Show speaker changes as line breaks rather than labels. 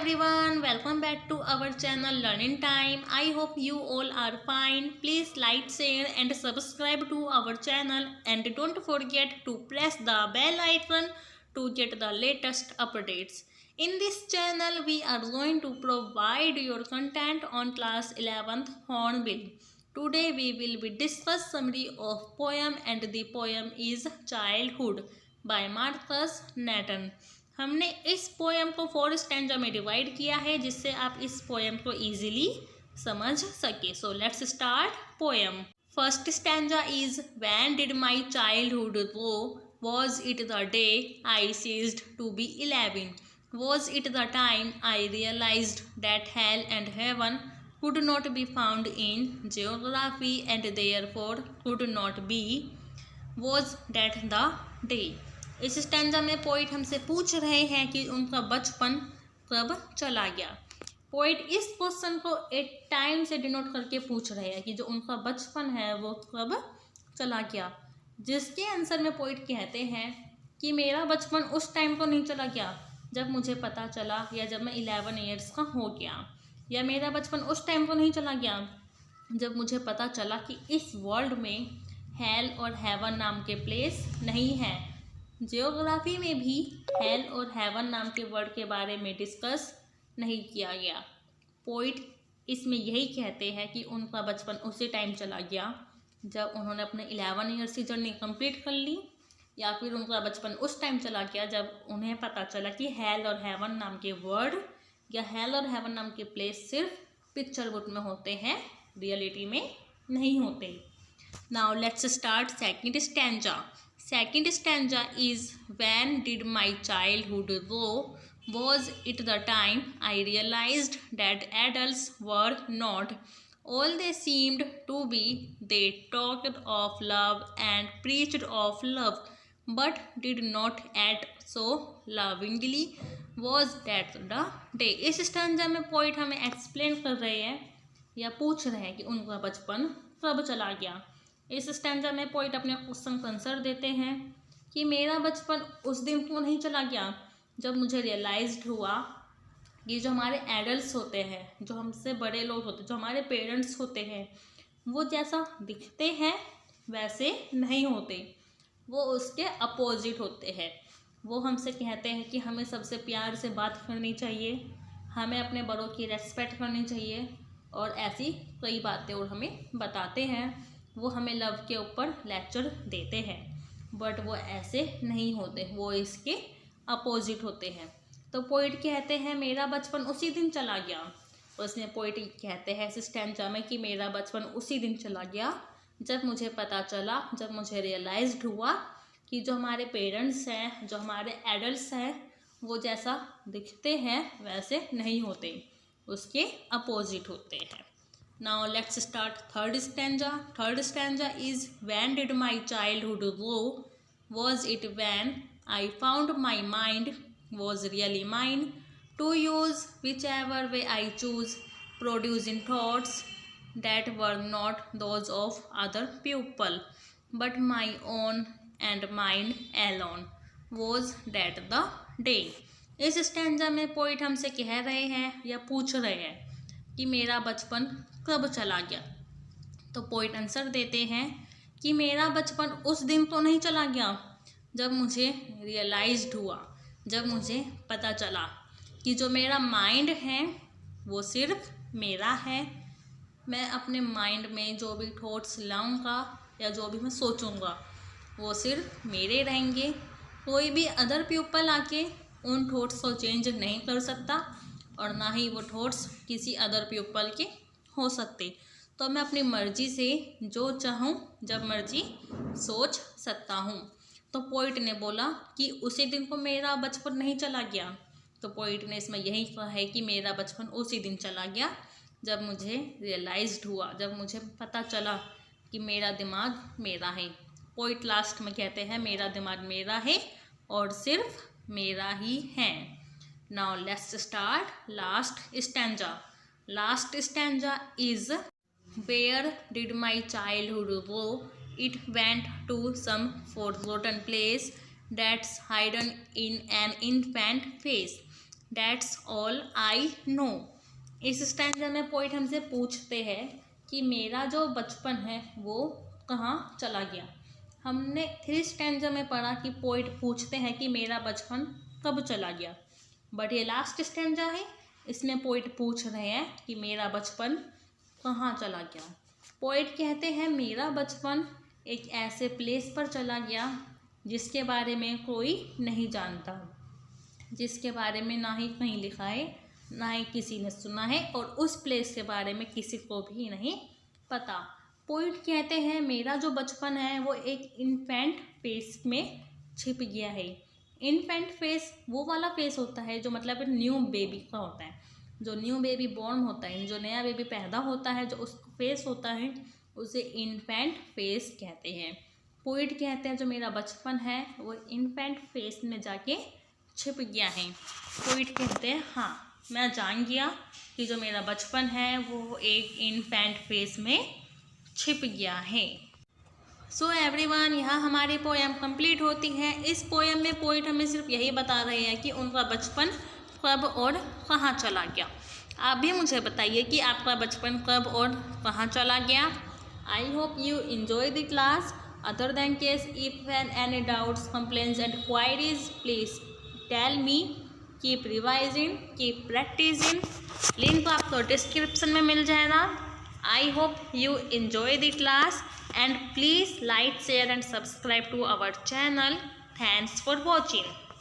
everyone, welcome back to our channel Learning Time. I hope you all are fine. Please like, share and subscribe to our channel and don't forget to press the bell icon to get the latest updates. In this channel, we are going to provide your content on class 11th Hornbill. Today we will be discuss summary of poem and the poem is Childhood by Marcus Nathan. हमने इस poem को 4 stanza में divide किया है जिससे आप इस poem को इजीली समझ सके. So let's start poem. First stanza is when did my childhood go, was it the day I ceased to be 11, was it the time I realized that hell and heaven could not be found in geography and therefore could not be, was that the day. इस stanza में poet हमसे पूछ रहे हैं कि उनका बचपन कब चला गया. पोइट इस क्वेश्चन को एक टाइम से डिनोट करके पूछ रहे हैं कि जो उनका बचपन है वो कब चला गया, जिसके आंसर में पोइट कहते हैं कि मेरा बचपन उस टाइम को नहीं चला गया जब मुझे पता चला या जब मैं 11 ईयर्स का हो गया, या मेरा बचपन उस टाइम को नहीं चला गया जब मुझे पता चला कि इस वर्ल्ड में हेल और हेवन नाम के प्लेस नहीं है. जियोग्राफी में भी हेल और हेवन नाम के वर्ड के बारे में डिस्कस नहीं किया गया. पोइट इसमें यही कहते हैं कि उनका बचपन उसी टाइम चला गया जब उन्होंने अपने 11 ईयर्स की जर्नी कंप्लीट कर ली, या फिर उनका बचपन उस टाइम चला गया जब उन्हें पता चला कि हेल और हेवन नाम के वर्ड या हेल और हेवन नाम के प्लेस सिर्फ पिक्चर बुक में होते हैं, रियलिटी में नहीं होते. Now let's start second stanza. Second stanza is when did my childhood go, was it the time I realized that adults were not all they seemed to be. They talked of love and preached of love but did not act so lovingly, was that the day. इस stanza में poet हमें explain कर रहे हैं या पूछ रहे हैं कि उनका बचपन कब चला गया. इस स्टैंजा में पोइट अपने क्वेश्चन का आंसर देते हैं कि मेरा बचपन उस दिन क्यों नहीं चला गया जब मुझे रियलाइज्ड हुआ कि जो हमारे एडल्ट्स होते हैं, जो हमसे बड़े लोग होते हैं, जो हमारे पेरेंट्स होते हैं, वो जैसा दिखते हैं वैसे नहीं होते, वो उसके अपोजिट होते हैं. वो हमसे कहते हैं कि हमें सबसे प्यार से बात करनी चाहिए, हमें अपने बड़ों की रेस्पेक्ट करनी चाहिए और ऐसी कई बातें और हमें बताते हैं. वो हमें लव के ऊपर लेक्चर देते हैं, बट वो ऐसे नहीं होते, वो इसके अपोजिट होते हैं. तो पोइट कहते हैं मेरा बचपन उसी दिन चला गया. उसमें पोइट कहते हैं इस स्टैंजा में कि मेरा बचपन उसी दिन चला गया जब मुझे पता चला, जब मुझे रियलाइज्ड हुआ कि जो हमारे पेरेंट्स हैं, जो हमारे एडल्ट्स हैं, वो जैसा दिखते हैं वैसे नहीं होते, उसके अपोजिट होते हैं. Now let's start third stanza. Third stanza is when did my childhood go, was it when I found my mind was really mine, to use whichever way I choose, producing thoughts that were not those of other people but my own and mine alone, was that the day. इस stanza में poet हमसे कह रहे हैं या पूछ रहे हैं कि मेरा बचपन कब चला गया. तो पोइट आंसर देते हैं कि मेरा बचपन उस दिन तो नहीं चला गया जब मुझे रियलाइज्ड हुआ, जब मुझे पता चला कि जो मेरा माइंड है वो सिर्फ मेरा है. मैं अपने माइंड में जो भी थॉट्स लाऊंगा या जो भी मैं सोचूंगा वो सिर्फ मेरे रहेंगे. कोई भी अदर पीपल आके उन थॉट्स को चेंज नहीं कर सकता और ना ही वो थॉट्स किसी अदर पीपल के हो सकते. तो मैं अपनी मर्जी से जो चाहूँ जब मर्जी सोच सकता हूँ. तो पोइट ने बोला कि उसी दिन को मेरा बचपन नहीं चला गया. तो पोइट ने इसमें यही कहा है कि मेरा बचपन उसी दिन चला गया जब मुझे रियलाइज्ड हुआ, जब मुझे पता चला कि मेरा दिमाग मेरा है. पोइट लास्ट में कहते हैं मेरा दिमाग मेरा है और सिर्फ मेरा ही है. Now let's start last stanza. Last stanza is where did my childhood go? It went to some forgotten place that's hidden in an infant face. That's all I know. इस स्टैंजा में पोइट हमसे पूछते हैं कि मेरा जो बचपन है वो कहाँ चला गया। हमने 3 स्टैंजा में पढ़ा कि पोइट पूछते हैं कि मेरा बचपन कब चला गया, बट ये लास्ट स्टैंजा है, इसमें पोइट पूछ रहे हैं कि मेरा बचपन कहाँ चला गया। पोइट कहते हैं मेरा बचपन एक ऐसे प्लेस पर चला गया जिसके बारे में कोई नहीं जानता, जिसके बारे में ना ही कहीं लिखा है, ना ही किसी ने सुना है, और उस प्लेस के बारे में किसी को भी नहीं पता। पोइट कहते हैं मेरा जो बचपन है वो एक इन्फेंट फेस में छिप गया है। इन्फेंट फेस वो वाला फेस होता है जो मतलब न्यू बेबी का होता है, जो न्यू बेबी बॉर्न होता है, जो नया बेबी पैदा होता है, जो उसका फेस होता है उसे इन्फेंट फेस कहते हैं। पोइट कहते हैं जो मेरा बचपन है वो इन्फेंट फेस में जाके छिप गया है। पोइट कहते हैं हाँ मैं जान गया कि जो मेरा बचपन है वो एक इन्फेंट फेस में छिप गया है। सो एवरीवन, यहाँ हमारी पोएम कंप्लीट होती है। इस पोएम में पोइट हमें सिर्फ यही बता रहे हैं कि उनका बचपन कब और कहाँ चला गया। आप भी मुझे बताइए कि आपका बचपन कब और कहाँ चला गया। I hope you enjoy the class. Other than case, if any doubts, complaints and queries, please tell me. Keep revising, keep practicing. Link आपको डिस्क्रिप्शन में मिल जाएगा। I hope you enjoy the class and please like, share and subscribe to our channel. Thanks for watching.